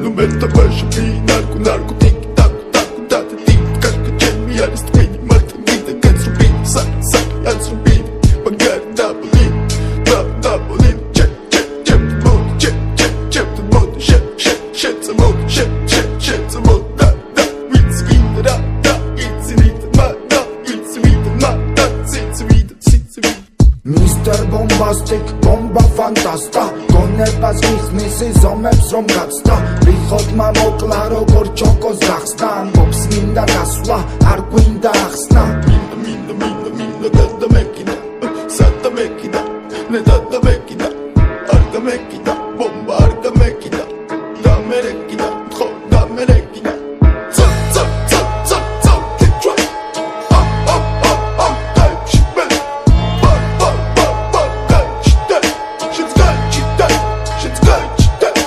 Nu merta bașa fi narco tic tac date tic Cașca ce mi are străini Marta minte că-ți rubin Sac ați rubin Băgare Napolin Napolin Ce te mod Ce te mod Șep să mod Șep să mod Da It's vinde da It's vinde ma da It's vinde ma da It's vinde Mr. Bombastic, bomba fantasta გონებას მიხნის ზომებს რომ გაცდა რიხოდმა მოკლა როგორ ჩოკოს გახსნა ამბობს მინდა გასვლა არ გვინდა ახსნა Minda dada mekina Sata mekina Ne dada mekina Arga mekina Bomba arga mekina